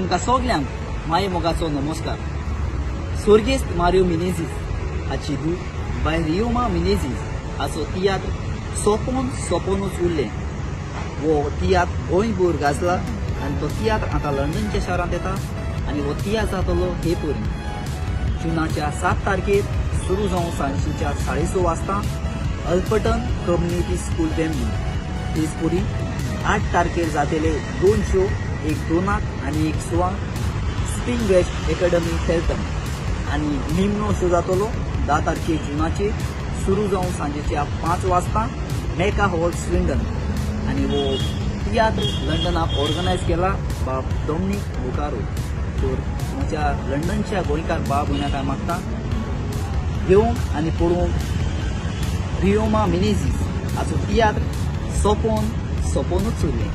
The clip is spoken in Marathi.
तुमकां सगल्यांक माये मोगाचो नमस्कार. स्वर्गेस्त मारियो मिनेझीस हाची धूव बाय रियोमा मिनेझीस हाचो तियात्र सोपोनूच उरलें. वो तियात्र गोंयभर गाजला आनी तो तियात्र आतां लंडनच्या शारांत येता आनी हो तियात्र जातलो हे परी जुनाच्या 7 तारखेर सुरू जावन सांजेच्या 6:30 वाजता अल्पर्टन कम्युनिटी स्कूल वेंबली. तेच परी 8 तारखेर जातले 2 शो, एक 2 आनी एक 6 स्प्रिंग वेस्ट अकॅडमी फेल्टन. आनी निमणो शो जातलो 10 तारखेर जुनाचेर सुरू जावन सांजेच्या 5 वाजता मेका हॉल स्विंडन. आनी वो तियात्र लंडनाक ऑर्गनायज केला बाब डॉमिनिक बुकारो. तर म्हज्या लंडनच्या गोंयकार बाब भयणांक हांव मागता येवंक आनी पळोवंक रियोमा मिनेझीस हाचो तियात्र सोपोनूच उरलें.